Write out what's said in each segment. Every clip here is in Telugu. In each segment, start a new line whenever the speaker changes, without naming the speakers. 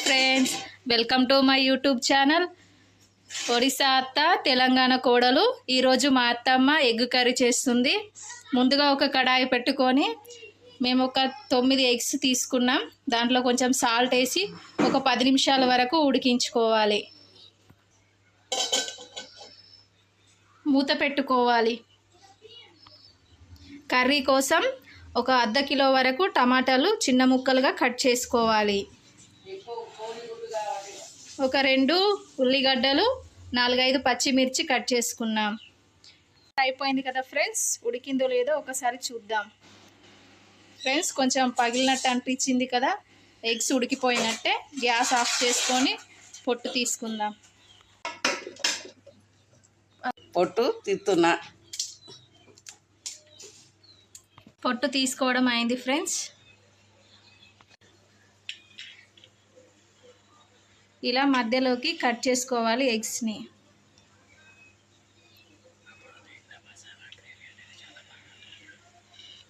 Friends, welcome to my YouTube channel Odisha అత్త తెలంగాణ కోడలు. ఈరోజు మా అత్తమ్మ ఎగ్ కర్రీ చేస్తుంది. ముందుగా ఒక కడాయి పెట్టుకొని మేము ఒక 9 ఎగ్స్ తీసుకున్నాం. దాంట్లో కొంచెం సాల్ట్ వేసి ఒక 10 నిమిషాల వరకు ఉడికించుకోవాలి. మూత పెట్టుకోవాలి. కర్రీ కోసం ఒక అర్ధ కిలో వరకు టమాటాలు చిన్న ముక్కలుగా కట్ చేసుకోవాలి. ఒక 2 ఉల్లిగడ్డలు, 4-5 పచ్చిమిర్చి కట్ చేసుకున్నాం. అయిపోయింది కదా ఫ్రెండ్స్, ఉడికిందో లేదో ఒకసారి చూద్దాం. ఫ్రెండ్స్, కొంచెం పగిలినట్టు అనిపించింది కదా, ఎగ్స్ ఉడికిపోయినట్టే. గ్యాస్ ఆఫ్ చేసుకొని పొట్టు తీసుకుందాం.
పొట్టు తీస్తున్నా.
పొట్టు తీసుకోవడం అయింది ఫ్రెండ్స్. ఇలా మధ్యలోకి కట్ చేసుకోవాలి ఎగ్స్ని.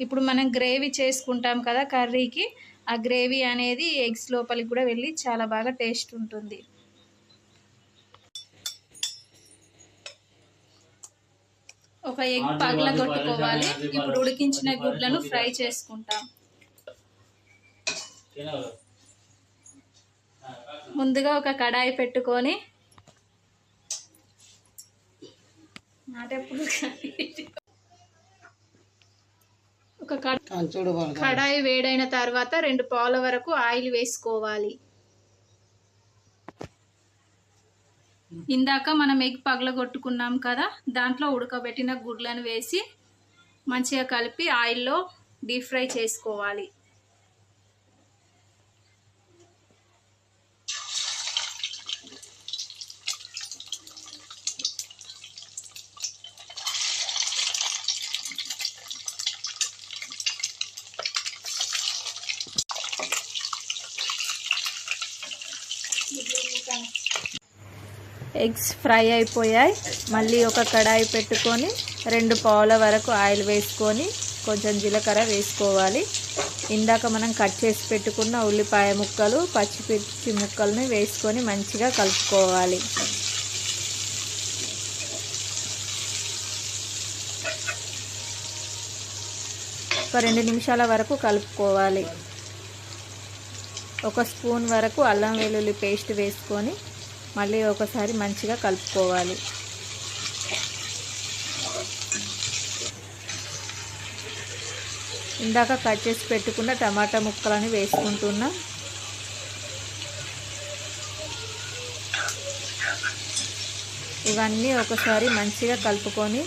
ఇప్పుడు మనం గ్రేవీ చేసుకుంటాం కదా కర్రీకి, ఆ గ్రేవీ అనేది ఎగ్స్ లోపలికి కూడా వెళ్ళి చాలా బాగా టేస్ట్ ఉంటుంది. ఒక ఎగ్ పగలగొట్టుకోవాలి. ఇప్పుడు ఉడికించిన గుడ్లను ఫ్రై చేసుకుంటాం. ముందుగా ఒక కడాయి పెట్టుకొని ఒక కడాయి వేడైన తర్వాత 2 పావుల వరకు ఆయిల్ వేసుకోవాలి. ఇందాక మనం ఎగ్ పగలగొట్టుకున్నాం కదా, దాంట్లో ఉడకబెట్టిన గుడ్లను వేసి మంచిగా కలిపి ఆయిల్లో డీప్ ఫ్రై చేసుకోవాలి. ఎగ్స్ ఫ్రై అయిపోయాయి. మళ్ళీ ఒక కడాయి పెట్టుకొని 2 పావుల వరకు ఆయిల్ వేసుకొని కొంచెం జీలకర్ర వేసుకోవాలి. ఇందాక మనం కట్ చేసి పెట్టుకున్న ఉల్లిపాయ ముక్కలు, పచ్చిమిర్చి ముక్కల్ని వేసుకొని మంచిగా కలుపుకోవాలి. ఒక 2 నిమిషాల వరకు కలుపుకోవాలి. ఒక స్పూన్ వరకు అల్లం వెల్లుల్లి పేస్ట్ వేసుకొని మళ్ళీ ఒకసారి మంచిగా కలుపుకోవాలి. ఇందాక కట్ చేసి పెట్టుకున్న టమాటా ముక్కలని వేసుకుంటున్నాం. ఇవన్నీ ఒకసారి మంచిగా కలుపుకొని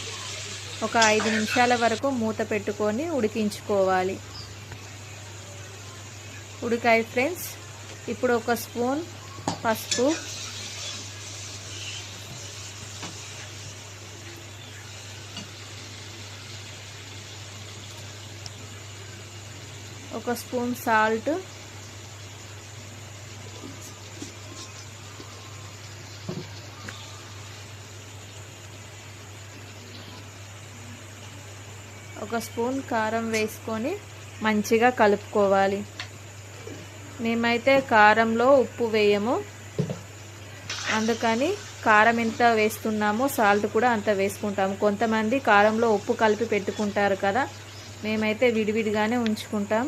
ఒక 5 నిమిషాల వరకు మూత పెట్టుకొని ఉడికించుకోవాలి. ఉడికాయి ఫ్రెండ్స్. ఇప్పుడు ఒక స్పూన్ పసుపు, ఒక స్పూన్ సాల్ట్, ఒక స్పూన్ కారం వేసుకొని మంచిగా కలుపుకోవాలి. మేమైతే కారంలో ఉప్పు వేయము, అందుకని కారం ఎంత వేస్తున్నామో సాల్ట్ కూడా అంత వేసుకుంటాము. కొంతమంది కారంలో ఉప్పు కలిపి పెట్టుకుంటారు కదా, మేమైతే విడివిడిగానే ఉంచుకుంటాం.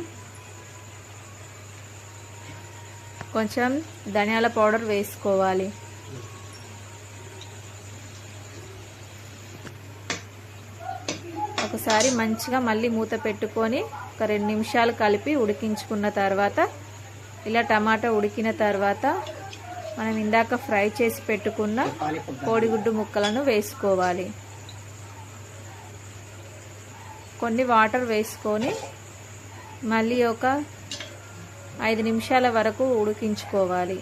కొంచెం ధనియాల పౌడర్ వేసుకోవాలి. ఒకసారి మంచిగా మళ్ళీ మూత పెట్టుకొని ఒక 2 నిమిషాలు కలిపి ఉడికించుకున్న తర్వాత ఇలా టమాటా ఉడికిన తర్వాత మనం ఇందాక ఫ్రై చేసి పెట్టుకున్న కోడిగుడ్డు ముక్కలను వేసుకోవాలి. కొన్ని వాటర్ వేసుకొని మళ్ళీ ఒక 5 నిమిషాల వరకు ఉడికించుకోవాలి.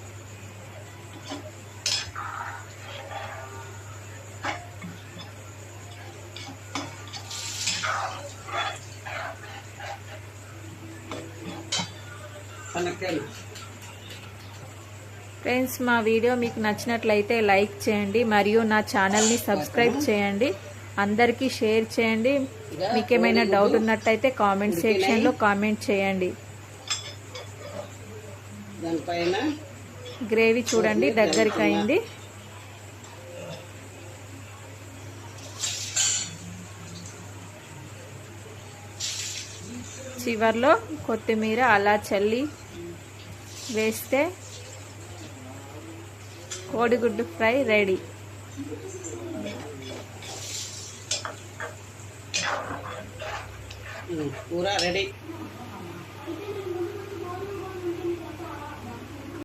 ఫ్రెండ్స్, మా వీడియో మీకు నచ్చినట్లయితే లైక్ చేయండి మరియు నా ఛానల్ని సబ్స్క్రైబ్ చేయండి. అందరికీ షేర్ చేయండి. మీకేమైనా డౌట్ ఉన్నట్టయితే కామెంట్ సెక్షన్లో కామెంట్ చేయండి.
దానిపైన
గ్రేవీ చూడండి దగ్గరికి అయింది. చివర్లో కొత్తిమీర అలా చల్లి వేస్తే కోడిగుడ్డు ఫ్రై రెడీ.
కూర రెడీ.